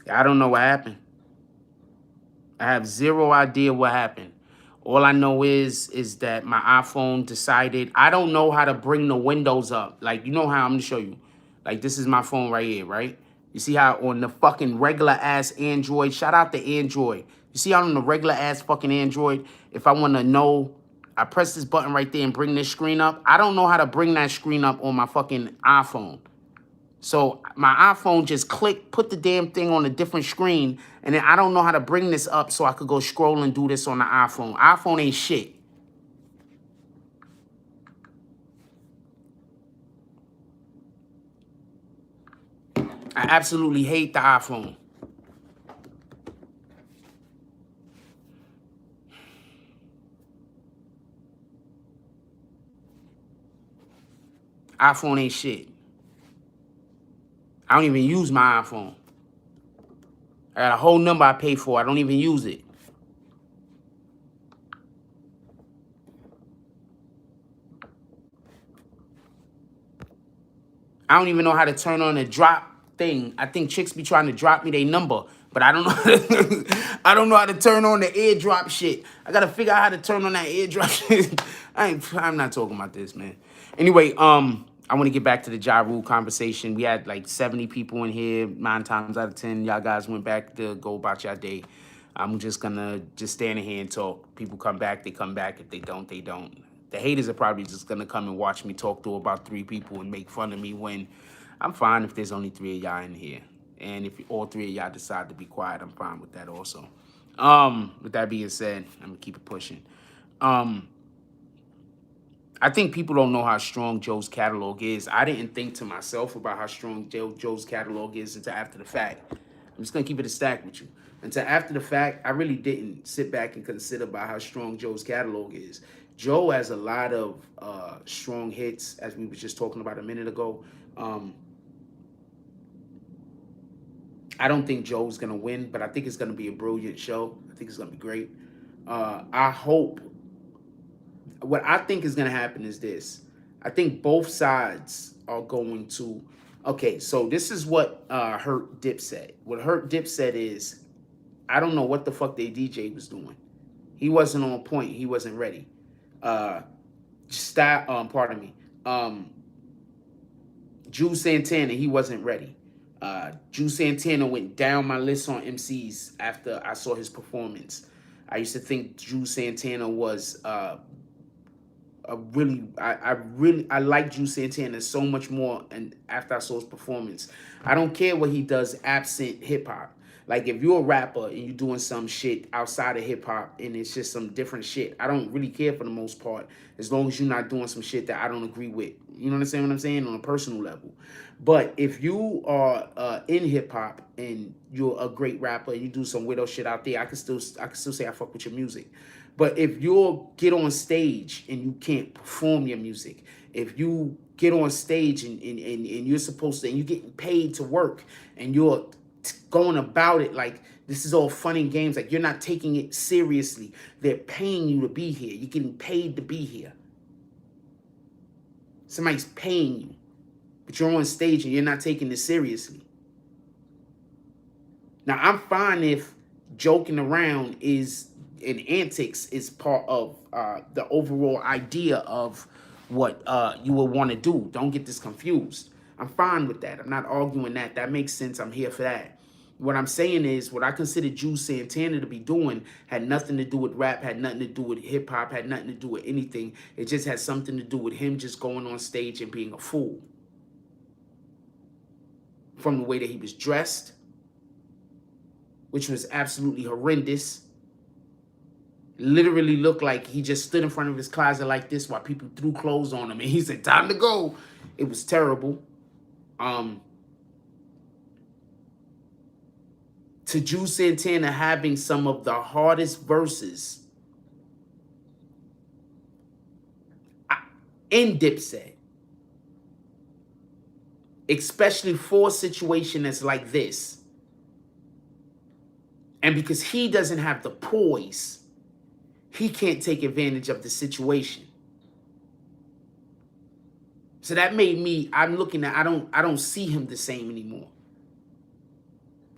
I don't know what happened. I have zero idea what happened. All I know is that my iPhone decided, I don't know how to bring the windows up. Like, you know how I'm gonna show you. Like, this is my phone right here, right? You see how on the fucking regular ass Android, shout out to Android. You see how on the regular ass fucking Android, if I wanna know, I press this button right there and bring this screen up. I don't know how to bring that screen up on my fucking iPhone. So my iPhone just clicked, put the damn thing on a different screen, and then I don't know how to bring this up so I could go scroll and do this on the iPhone. iPhone ain't shit. I absolutely hate the iPhone. iPhone ain't shit. I don't even use my iPhone. I got a whole number I pay for. I don't even use it. I don't even know how to turn on the drop thing. I think chicks be trying to drop me their number, but I don't know. I don't know how to turn on the airdrop shit. I gotta figure out how to turn on that airdrop shit. I'm not talking about this, man. Anyway, I want to get back to the Ja Rule conversation. We had like 70 people in here. 9 times out of 10, y'all guys went back to go about your day. I'm just gonna stand in here and talk. People come back, they come back. If they don't, they don't. The haters are probably just gonna come and watch me talk to about 3 people and make fun of me when I'm fine if there's only 3 of y'all in here. And if all 3 of y'all decide to be quiet, I'm fine with that also. With that being said, I'm gonna keep it pushing. I think people don't know how strong Joe's catalog is. I didn't think to myself about how strong Joe's catalog is until after the fact. I'm just gonna keep it a stack with you. Until after the fact, I really didn't sit back and consider about how strong Joe's catalog is. Joe has a lot of strong hits, as we were just talking about a minute ago. I don't think Joe's gonna win, but I think it's gonna be a brilliant show. I think it's gonna be great. I hope. What I think is gonna happen is this. I think both sides are going to. Okay, so this is what Hurt Dip said. What Hurt Dip said is, I don't know what the fuck their DJ was doing. He wasn't on point. He wasn't ready. Pardon me. Drew Santana, he wasn't ready. Drew Santana went down my list on MCs after I saw his performance. I used to think Drew Santana was I like Drew Santana so much more, and after I saw his performance, I don't care what he does absent hip hop. Like, if you're a rapper and you're doing some shit outside of hip hop and it's just some different shit, I don't really care for the most part, as long as you're not doing some shit that I don't agree with. You understand what I'm saying? On a personal level. But if you are in hip hop and you're a great rapper and you do some widow shit out there, I can still say I fuck with your music. But if you get on stage and you can't perform your music, if you get on stage and you're supposed to, and you're getting paid to work, and you're going about it like this is all fun and games, like you're not taking it seriously. They're paying you to be here. You're getting paid to be here. Somebody's paying you, but you're on stage and you're not taking it seriously. Now, I'm fine if joking around is and antics is part of the overall idea of what you will want to do. Don't get this confused. I'm fine with that. I'm not arguing that. That makes sense. I'm here for that. What I'm saying is what I consider Drew Santana to be doing had nothing to do with rap, had nothing to do with hip hop, had nothing to do with anything. It just had something to do with him just going on stage and being a fool. From the way that he was dressed, which was absolutely horrendous. Literally looked like he just stood in front of his closet like this while people threw clothes on him and he said, "Time to go." It was terrible. To Drew Santana having some of the hardest verses in Dipset, especially for a situation that's like this, and because he doesn't have the poise, he can't take advantage of the situation. So that made me, I'm looking at, I don't see him the same anymore.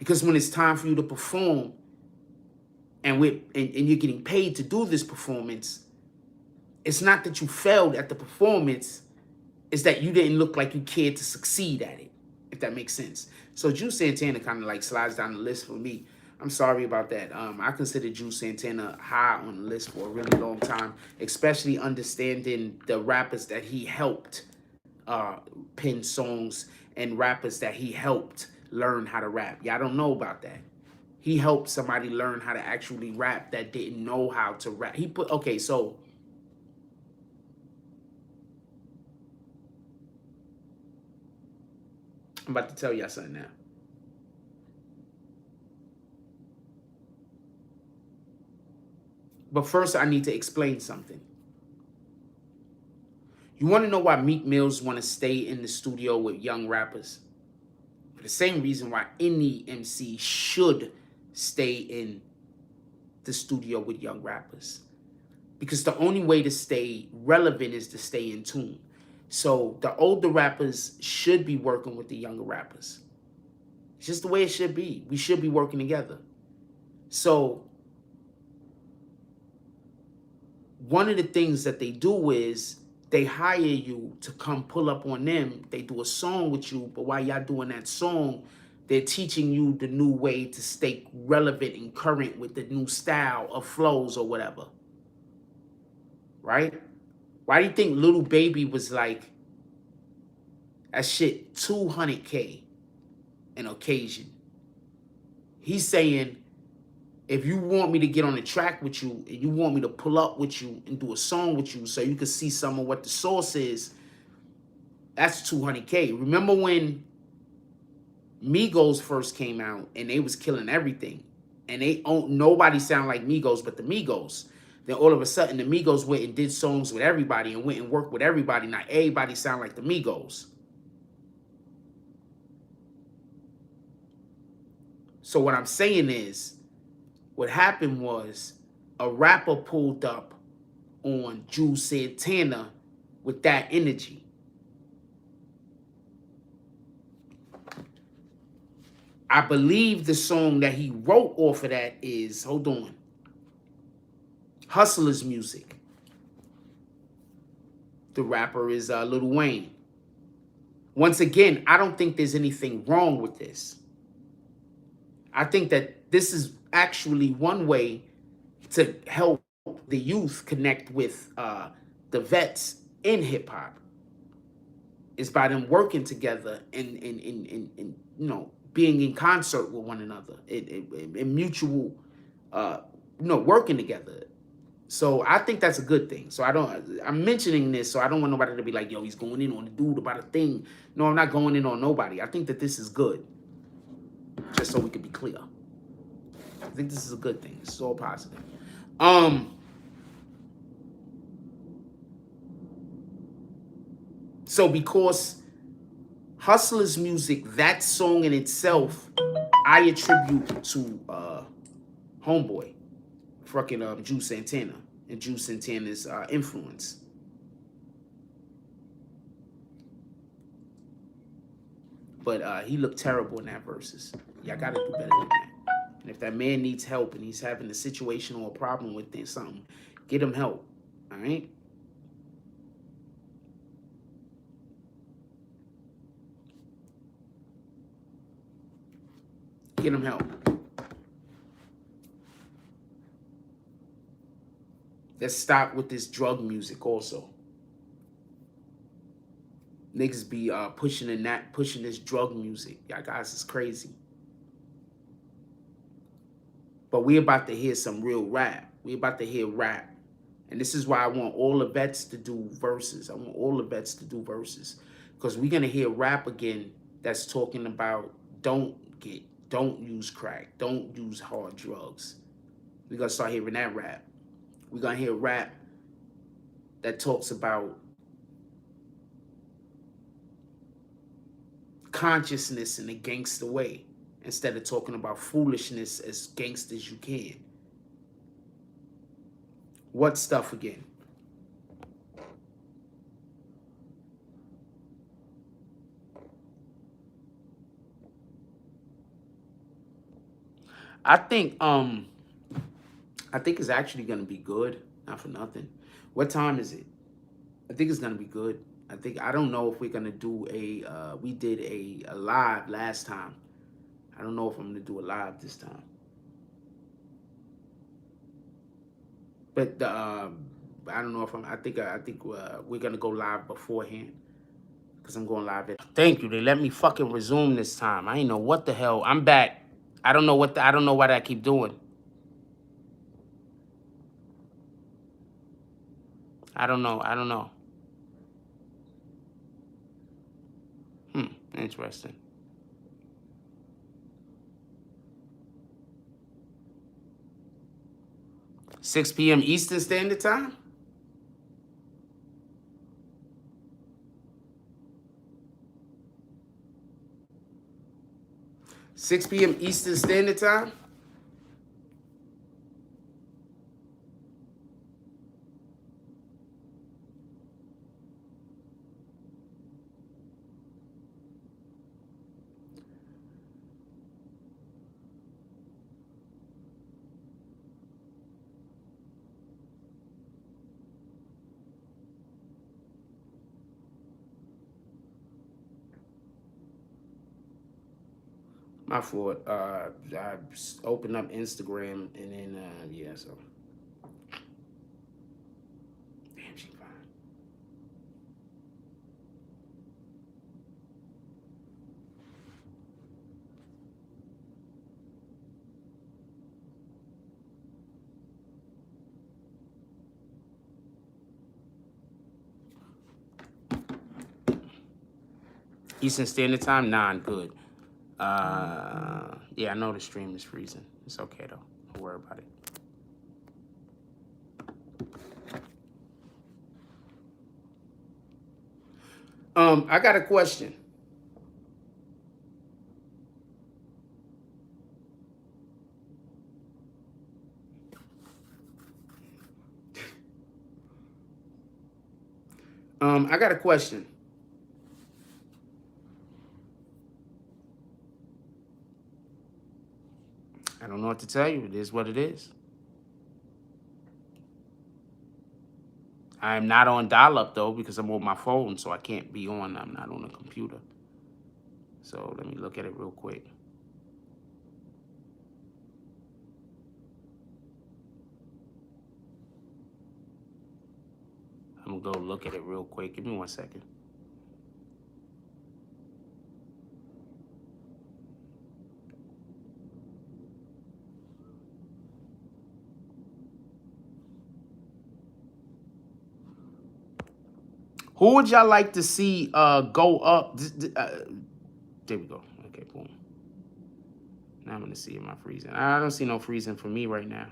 Because when it's time for you to perform and you're getting paid to do this performance, it's not that you failed at the performance, it's that you didn't look like you cared to succeed at it, if that makes sense. So Juice Santana kind of like slides down the list for me. I'm sorry about that. I consider Juice Santana high on the list for a really long time, especially understanding the rappers that he helped pen songs and rappers that he helped learn how to rap. Y'all don't know about that. He helped somebody learn how to actually rap that didn't know how to rap. Okay, so I'm about to tell y'all something now. But first, I need to explain something. You want to know why Meek Mills want to stay in the studio with young rappers? For the same reason why any MC should stay in the studio with young rappers. Because the only way to stay relevant is to stay in tune. So the older rappers should be working with the younger rappers. It's just the way it should be. We should be working together. So one of the things that they do is they hire you to come pull up on them. They do a song with you, but while y'all doing that song, they're teaching you the new way to stay relevant and current with the new style of flows or whatever. Right? Why do you think Little Baby was like, that shit 200K an occasion? He's saying, if you want me to get on the track with you and you want me to pull up with you and do a song with you so you can see some of what the source is, that's 200K. Remember when Migos first came out and they was killing everything and nobody sounded like Migos but the Migos. Then all of a sudden the Migos went and did songs with everybody and went and worked with everybody. Now everybody sound like the Migos. So what I'm saying is, what happened was a rapper pulled up on Juice Santana with that energy. I believe the song that he wrote off of that is, hold on, Hustler's Music. The rapper is Lil Wayne. Once again, I don't think there's anything wrong with this. I think that this is actually one way to help the youth connect with the vets in hip hop. Is by them working together and you know, being in concert with one another and mutual working together. So I think that's a good thing. So I'm mentioning this so I don't want nobody to be like, yo, he's going in on the dude about a thing. No, I'm not going in on nobody. I think that this is good. Just so we can be clear. I think this is a good thing. It's all positive. So because Hustler's Music, that song in itself, I attribute to Homeboy, fucking Juice Santana, and Juice Santana's influence. But he looked terrible in that verses. Y'all gotta do better than that. And if that man needs help and he's having a situation or a problem with something, get him help. All right? Get him help. Let's stop with this drug music also. Niggas be pushing this drug music. Y'all guys is crazy. But we about to hear some real rap. We about to hear rap. And this is why I want all the vets to do verses. I want all the vets to do verses. Because we're going to hear rap again that's talking about don't use crack. Don't use hard drugs. We're going to start hearing that rap. We're going to hear rap that talks about consciousness in a gangster way instead of talking about foolishness as gangster as you can. What stuff again? I think it's actually gonna be good. Not for nothing. What time is it? I think it's gonna be good. I don't know if we're gonna do a we did a live last time. I don't know if I'm gonna do a live this time. But I don't know if I think we're gonna go live beforehand because I'm going live. Thank you. They let me fucking resume this time. I ain't know what the hell. I'm back. I don't know I don't know what I keep doing. I don't know. I don't know. Interesting. 6 p.m. Eastern Standard Time? 6 p.m. Eastern Standard Time? My fault. I opened up Instagram and then, yeah, so. Damn, she fine. Eastern Standard Time? Nah, I'm good. Yeah, I know the stream is freezing. It's okay, though. Don't worry about it. I got a question. I got a question. I don't know what to tell you. It is what it is. I'm not on dial-up, though, because I'm on my phone, so I can't be on. I'm not on a computer. So let me look at it real quick. I'm going to go look at it real quick. Give me 1 second. Who would y'all like to see go up? There we go. Okay, boom. Now I'm going to see am I freezing. I don't see no freezing for me right now.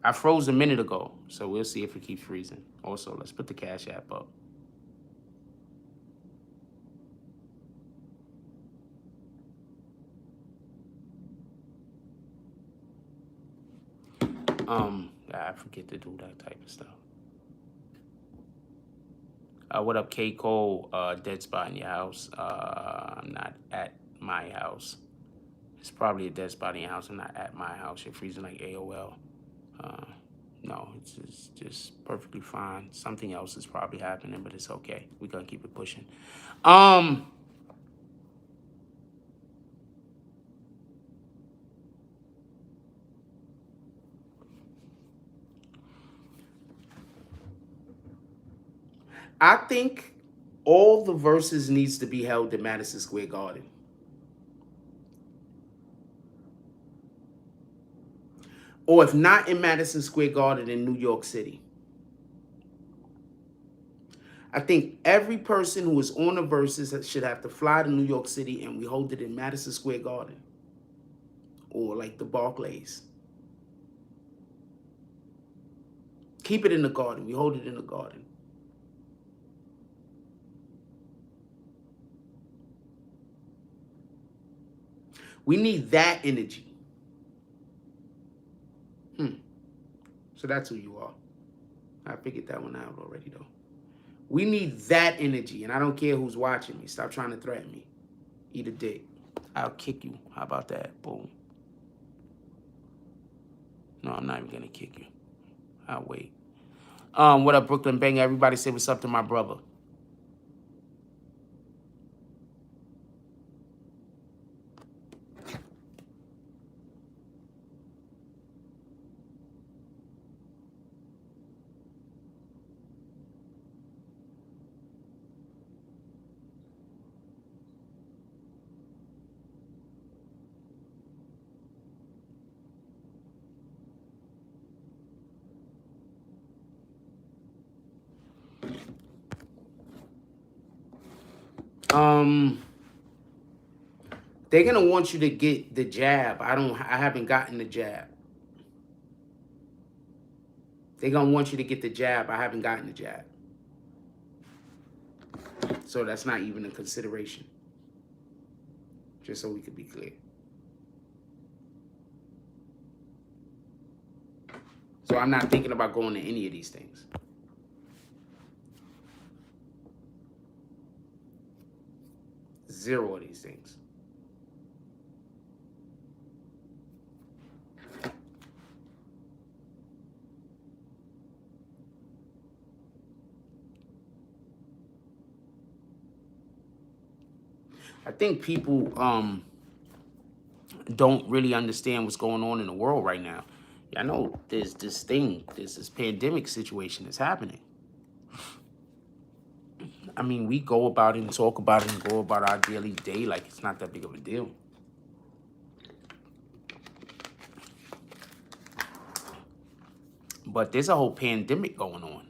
I froze a minute ago, so we'll see if it keeps freezing. Also, let's put the Cash App up. I forget to do that type of stuff. What up, K. Cole? Dead spot in your house. I'm not at my house. It's probably a dead spot in your house. I'm not at my house. You're freezing like AOL. No, it's just perfectly fine. Something else is probably happening, but it's okay. We're gonna keep it pushing. I think all the verses needs to be held in Madison Square Garden. Or if not in Madison Square Garden, in New York City. I think every person who is on the verses should have to fly to New York City and we hold it in Madison Square Garden. Or like the Barclays. Keep it in the Garden. We hold it in the Garden. We need that energy. So that's who you are. I figured that one out already, though. We need that energy, and I don't care who's watching me. Stop trying to threaten me. Eat a dick. I'll kick you. How about that? Boom. No, I'm not even gonna kick you. I'll wait. What up, Brooklyn Banger? Everybody say what's up to my brother. They're gonna want you to get the jab. I haven't gotten the jab. They're gonna want you to get the jab. I haven't gotten the jab. So that's not even a consideration. Just so we could be clear. So I'm not thinking about going to any of these things. Zero of these things. I think people don't really understand what's going on in the world right now. I know there's this pandemic situation that's happening. I mean, we go about it and talk about it and go about our daily day like it's not that big of a deal. But there's a whole pandemic going on.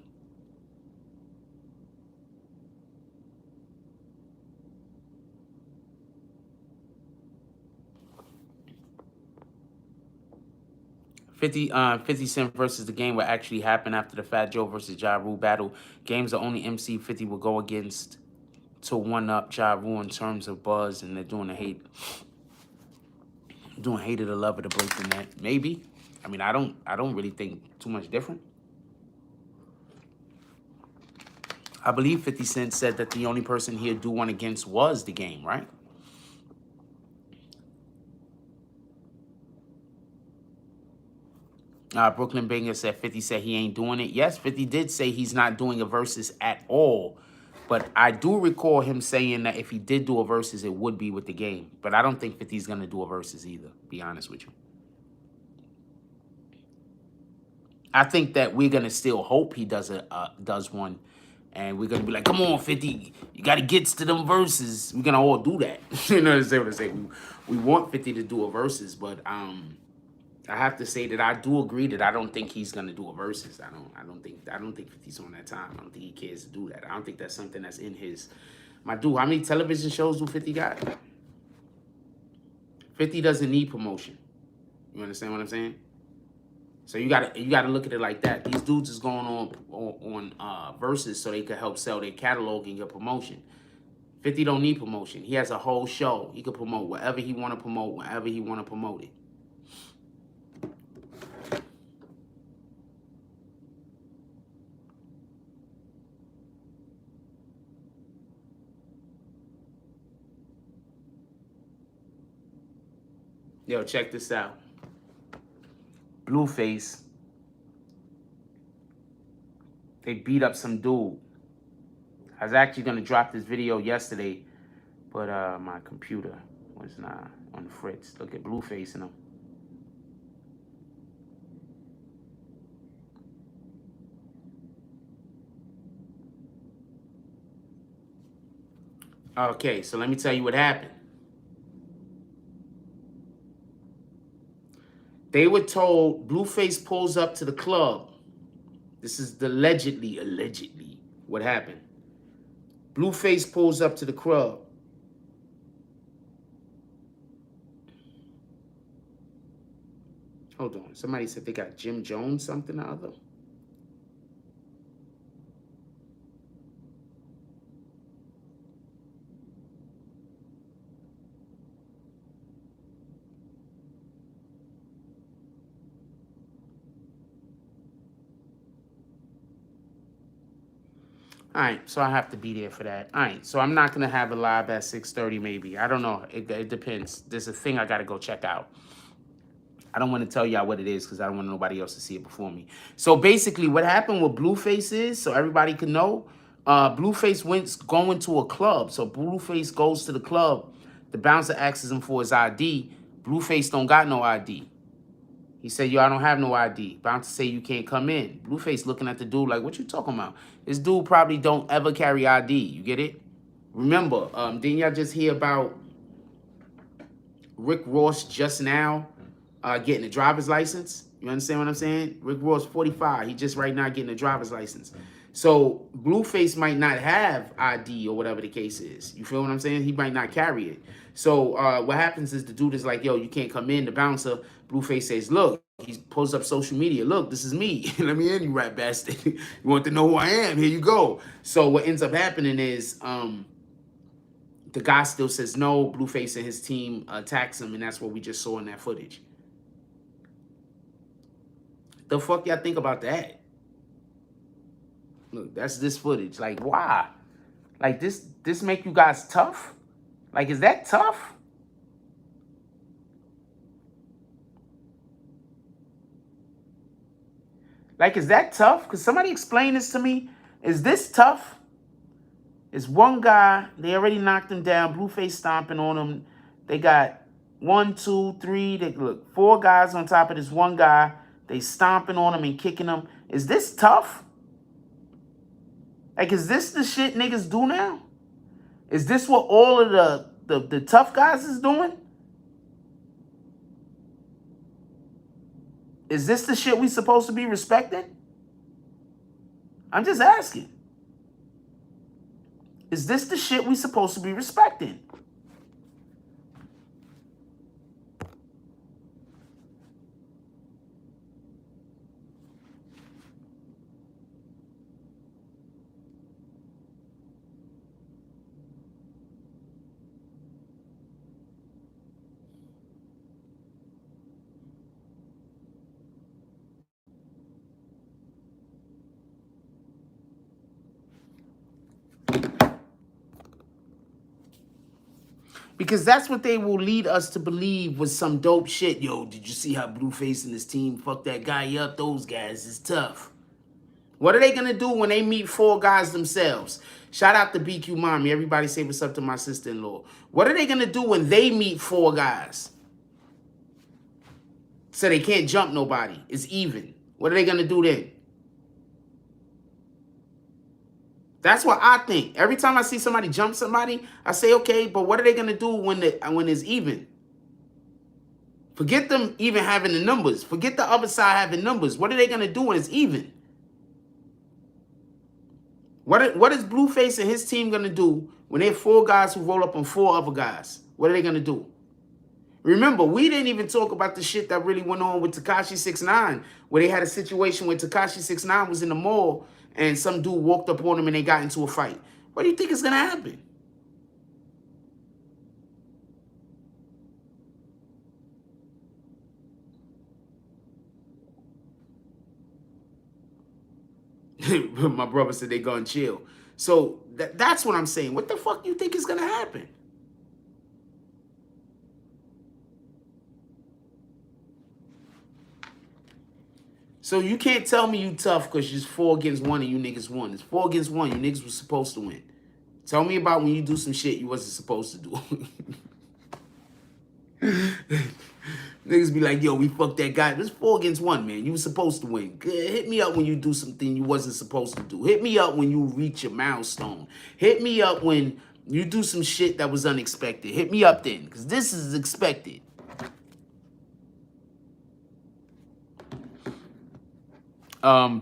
$50 Cent versus the game will actually happen after the Fat Joe versus Ja Rule battle. Game's the only MC 50 will go against to one up Ja Rule in terms of buzz, and they're doing hate of the love of the break the net. Maybe. I mean, I don't really think too much different. I believe 50 Cent said that the only person he'd do one against was the game, right? Brooklyn Banger said 50 said he ain't doing it. Yes, 50 did say he's not doing a versus at all. But I do recall him saying that if he did do a versus, it would be with the game. But I don't think 50's going to do a versus either, be honest with you. I think that we're going to still hope he does one. And we're going to be like, come on, 50, you got to get to them verses. We're going to all do that. You know what I'm saying? We want 50 to do a versus, but I have to say that I do agree that I don't think he's gonna do a versus. I don't think 50's on that time. I don't think he cares to do that. I don't think that's something that's in his. My dude, how many television shows do 50 got? 50 doesn't need promotion. You understand what I'm saying? So you gotta look at it like that. These dudes is going on versus so they could help sell their catalog and get promotion. 50 don't need promotion. He has a whole show. He could promote whatever he want to promote, whenever he want to promote it. Yo, check this out. Blueface, they beat up some dude. I was actually gonna drop this video yesterday, but my computer was not on the fritz. Look at Blueface and them. Okay, so let me tell you what happened. They were told Blueface pulls up to the club. This is the allegedly what happened. Blueface pulls up to the club. Hold on. Somebody said they got Jim Jones something or other. All right, so I have to be there for that. All right, so I'm not going to have a live at 6:30 maybe. I don't know. It depends. There's a thing I got to go check out. I don't want to tell y'all what it is because I don't want nobody else to see it before me. So basically what happened with Blueface is, so everybody can know, Blueface went going to a club. So Blueface goes to the club. The bouncer asks him for his ID. Blueface don't got no ID. He said, yo, I don't have no ID. Bouncer say you can't come in. Blueface looking at the dude like, what you talking about? This dude probably don't ever carry ID. You get it? Remember, didn't y'all just hear about Rick Ross just now getting a driver's license? You understand what I'm saying? Rick Ross, 45. He just right now getting a driver's license. So Blueface might not have ID or whatever the case is. You feel what I'm saying? He might not carry it. So what happens is the dude is like, yo, you can't come in. The bouncer, Blueface says, look, he posts up social media. Look, this is me. Let me in, you rat bastard. You want to know who I am? Here you go. So what ends up happening is the guy still says no. Blueface and his team attacks him, and that's what we just saw in that footage. The fuck y'all think about that? Look, that's this footage. Like, why? Like, this make you guys tough? Like, is that tough? Like, is that tough? Could somebody explain this to me? Is this tough? It's one guy. They already knocked him down. Blueface stomping on him. They got 1, 2, 3. They look 4 guys on top of this one guy. They stomping on him and kicking him. Is this tough? Like, is this the shit niggas do now? Is this what all of the tough guys is doing? Is this the shit we supposed to be respecting? I'm just asking. Is this the shit we supposed to be respecting? Because that's what they will lead us to believe was some dope shit. Yo, did you see how Blueface and his team fucked that guy up? Those guys is tough. What are they going to do when they meet 4 guys themselves? Shout out to BQ Mommy. Everybody say what's up to my sister-in-law. What are they going to do when they meet 4 guys? So they can't jump nobody. It's even. What are they going to do then? That's what I think. Every time I see somebody jump somebody, I say, okay, but what are they going to do when it's even? Forget them even having the numbers. Forget the other side having numbers. What are they going to do when it's even? What is Blueface and his team going to do when they have 4 guys who roll up on 4 other guys? What are they going to do? Remember, we didn't even talk about the shit that really went on with Tekashi 6ix9ine, where they had a situation where Tekashi 6ix9ine was in the mall and some dude walked up on him and they got into a fight. What do you think is going to happen? My brother said they gonna chill. So that's what I'm saying. What the fuck do you think is going to happen? So you can't tell me you tough because it's 4 against 1 and you niggas won. It's 4 against 1. You niggas was supposed to win. Tell me about when you do some shit you wasn't supposed to do. Niggas be like, yo, we fucked that guy. It's 4 against 1, man. You was supposed to win. Hit me up when you do something you wasn't supposed to do. Hit me up when you reach a milestone. Hit me up when you do some shit that was unexpected. Hit me up then, because this is expected.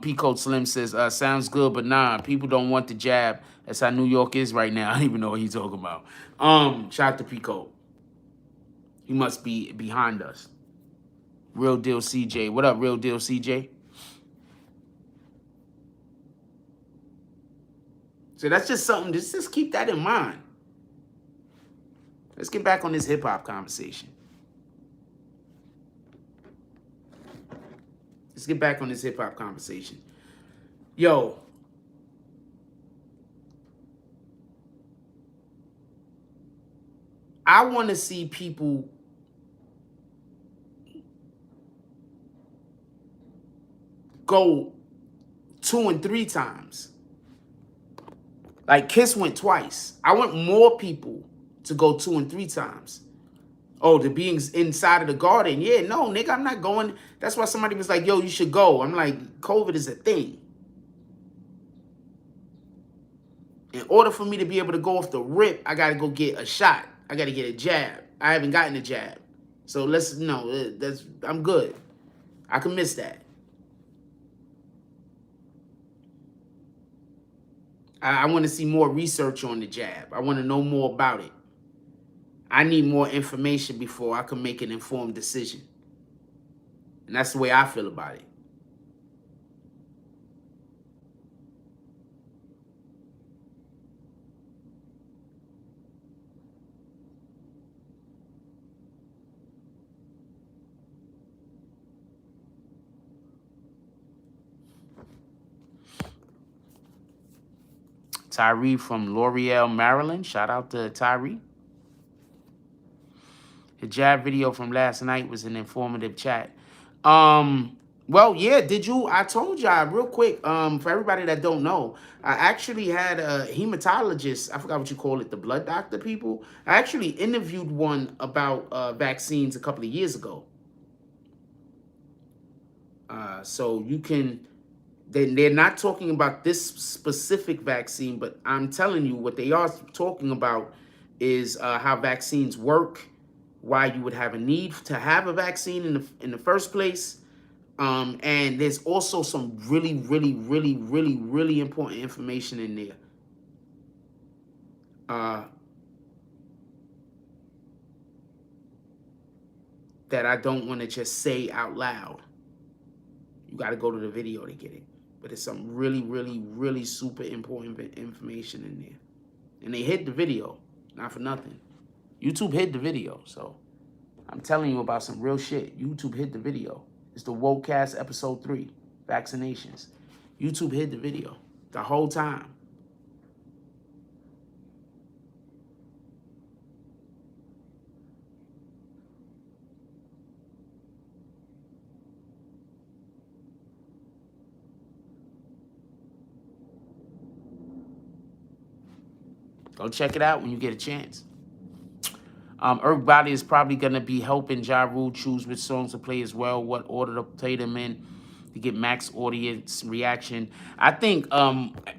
P-Code Slim says, sounds good, but nah, people don't want the jab. That's how New York is right now. I don't even know what he's talking about. Shout out to P-Code. He must be behind us. Real Deal CJ. What up, Real Deal CJ? So that's just something, just keep that in mind. Let's get back on this hip-hop conversation. Let's get back on this hip-hop conversation. Yo. I want to see people go 2 and 3 times. Like Kiss went twice. I want more people to go 2 and 3 times. Oh, the beings inside of the garden. Yeah, no, nigga, I'm not going. That's why somebody was like, yo, you should go. I'm like, COVID is a thing. In order for me to be able to go off the rip, I got to go get a shot. I got to get a jab. I haven't gotten a jab. So let's, no, I'm good. I can miss that. I want to see more research on the jab. I want to know more about it. I need more information before I can make an informed decision. And that's the way I feel about it. Tyree from L'Oreal, Maryland. Shout out to Tyree. The jab video from last night was an informative chat. Well, yeah, did you? I told y'all real quick, for everybody that don't know, I actually had a hematologist, I forgot what you call it, the blood doctor people. I actually interviewed one about vaccines a couple of years ago. So you can, they're not talking about this specific vaccine, but I'm telling you what they are talking about is how vaccines work, why you would have a need to have a vaccine in the first place. And there's also some really, really, really, really, really important information in there. That I don't want to just say out loud. You got to go to the video to get it. But it's some really, really, really super important information in there. And they hid the video, not for nothing. YouTube hid the video, so I'm telling you about some real shit. YouTube hid the video. It's the Wokecast episode 3, vaccinations. YouTube hid the video the whole time. Go check it out when you get a chance. Everybody is probably going to be helping Ja Rule choose which songs to play as well, what order to play them in to get max audience reaction. I think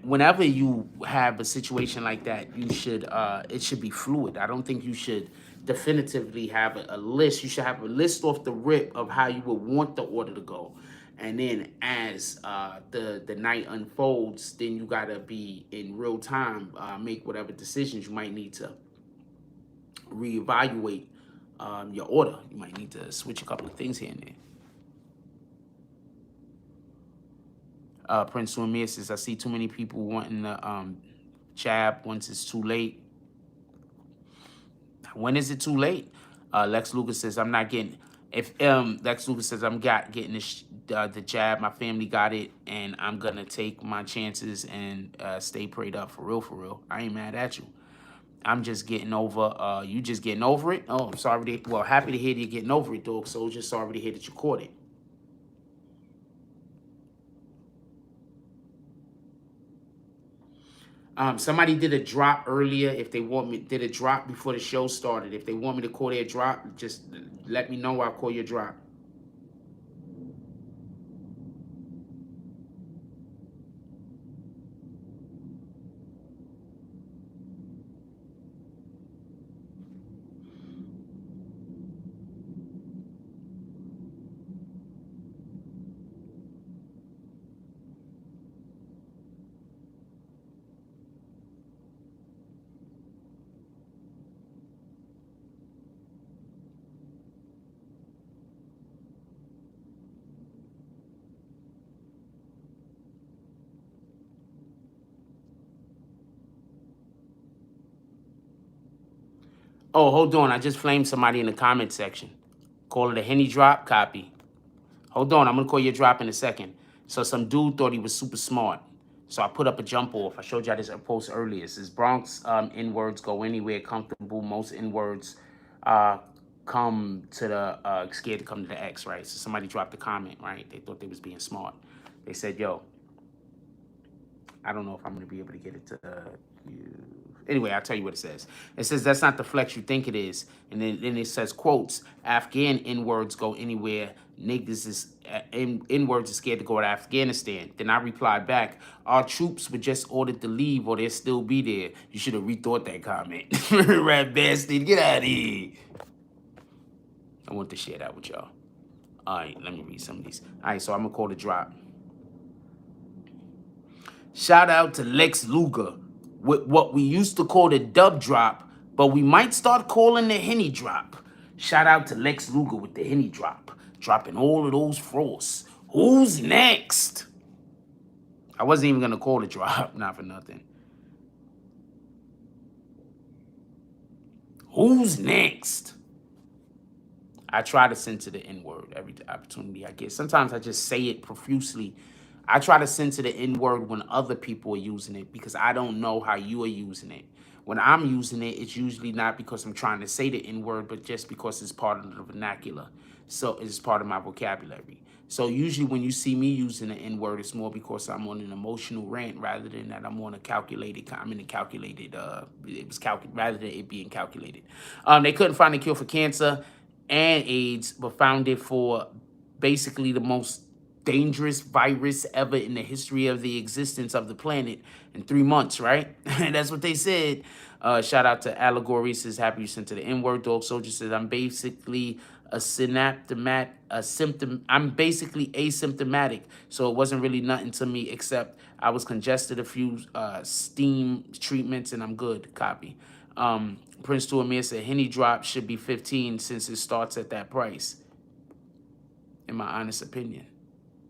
whenever you have a situation like that, you should it should be fluid. I don't think you should definitively have a list. You should have a list off the rip of how you would want the order to go. And then as the night unfolds, then you got to be in real time, make whatever decisions you might need to reevaluate your order. You might need to switch a couple of things here and there. Prince Suamir says, I see too many people wanting the jab once it's too late. When is it too late? Lex Lucas says, I'm not getting... If Lex Lucas says, I'm getting the jab, my family got it, and I'm going to take my chances and stay prayed up. For real. I ain't mad at you. I'm just getting over, you just getting over it? Oh, I'm sorry. Well, happy to hear you're getting over it, dog. So just sorry to hear that you caught it. Somebody did a drop earlier. If they want me, did a drop before the show started. If they want me to call their drop, just let me know. I'll call your drop. Oh, hold on. I just flamed somebody in the comment section. Call it a Henny drop, copy. Hold on. I'm going to call your drop in a second. So some dude thought he was super smart. So I put up a jump off. I showed y'all this post earlier. It says Bronx N-words go anywhere comfortable. Most N-words come to the, scared to come to the X, right? So somebody dropped a comment, right? They thought they was being smart. They said, yo, I don't know if I'm going to be able to get it to you. Anyway, I'll tell you what it says. It says, that's not the flex you think it is. And then it says, quotes, Afghan N-words go anywhere. Niggas is, N-words is scared to go to Afghanistan. Then I replied back, our troops were just ordered to leave or they'll still be there. You should have rethought that comment. Rat bastard, get out of here. I want to share that with y'all. All right, let me read some of these. All right, so I'm going to call the drop. Shout out to Lex Luger with what we used to call the dub drop, but we might start calling the Henny drop. Shout out to Lex Luger with the Henny drop, dropping all of those frosts. Who's next? I wasn't even going to call the drop, not for nothing. Who's next? I try to censor the N-word every opportunity I get. Sometimes I just say it profusely. I try to censor the N-word when other people are using it because I don't know how you are using it. When I'm using it, it's usually not because I'm trying to say the N-word, but just because it's part of the vernacular. So it's part of my vocabulary. So usually when you see me using the N-word, it's more because I'm on an emotional rant rather than that I'm on a calculated, I'm in a calculated, rather than it being calculated. They couldn't find a cure for cancer and AIDS, but found it for basically the most dangerous virus ever in the history of the existence of the planet in 3 months, right? That's what they said. Shout out to Allegory, says, happy you sent to the N-word. Dog Soldier says, I'm basically I'm basically asymptomatic, so it wasn't really nothing to me except I was congested, a few steam treatments, and I'm good. Copy. Prince to Amir said, Henny drop should be 15 since it starts at that price, in my honest opinion.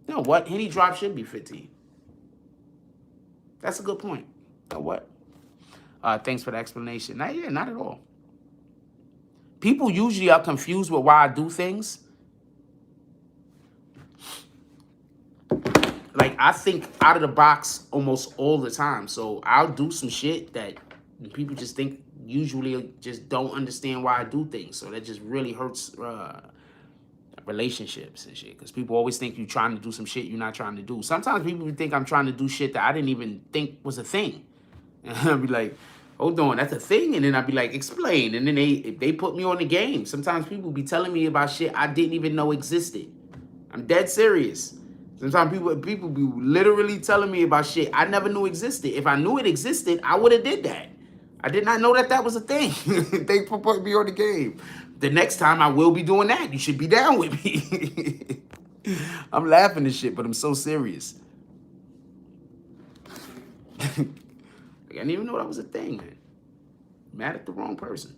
You know what? Henny drop should be 15. That's a good point. You know what? Thanks for the explanation. Yeah, not at all. People usually are confused with why I do things. Like, I think out of the box almost all the time. So I'll do some shit that people just think usually just don't understand why I do things. So that just really hurts relationships and shit, because people always think you're trying to do some shit you're not trying to do. Sometimes people think I'm trying to do shit that I didn't even think was a thing, and I'll be like, hold on, that's a thing? And then I'll be like, explain. And then they put me on the game. Sometimes people be telling me about shit I didn't even know existed. I'm dead serious. Sometimes people be literally telling me about shit I never knew existed. If I knew it existed, I would have did that. I did not know that that was a thing. Thanks for putting me on the game. The next time I will be doing that. You should be down with me. I'm laughing at shit, but I'm so serious. Like, I didn't even know that was a thing, man. Mad at the wrong person.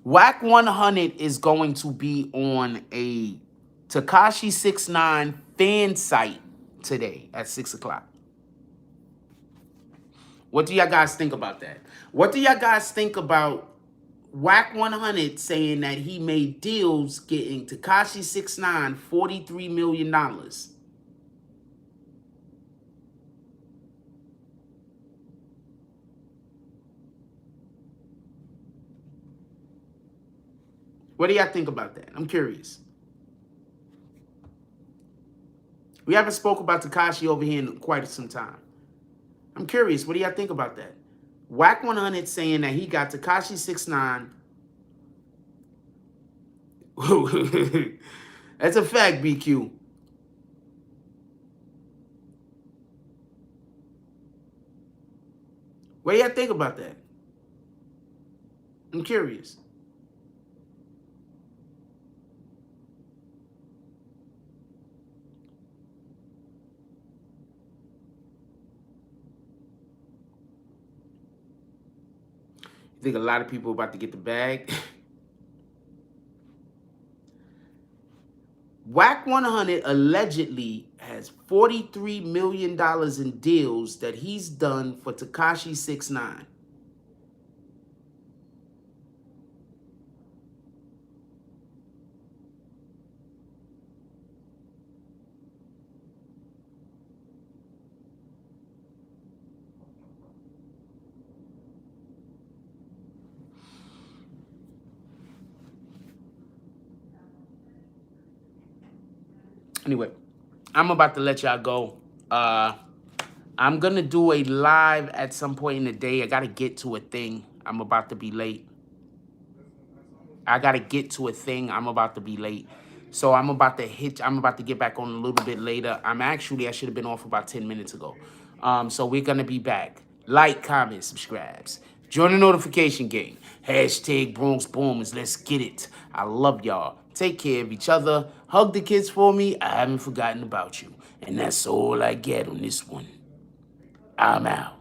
Whack 100 is going to be on a Tekashi 69 fan site today at 6 o'clock. What do y'all guys think about that? What do y'all guys think about Whack 100 saying that he made deals getting Tekashi 69 $43 million? What do y'all think about that? I'm curious. We haven't spoke about Tekashi over here in quite some time. I'm curious. What do y'all think about that? Whack 100 saying that he got Tekashi 69. That's a fact, BQ. What do y'all think about that? I'm curious. You think a lot of people are about to get the bag? Whack 100 allegedly has $43 million in deals that he's done for Tekashi 69. Anyway, I'm about to let y'all go. I'm going to do a live at some point in the day. I got to get to a thing. I'm about to be late. I got to get to a thing. I'm about to be late. So I'm about to get back on a little bit later. I should have been off about 10 minutes ago. So we're going to be back. Like, comment, subscribes. Join the notification gang. Hashtag Bronx Boomers. Let's get it. I love y'all. Take care of each other. Hug the kids for me. I haven't forgotten about you. And that's all I get on this one. I'm out.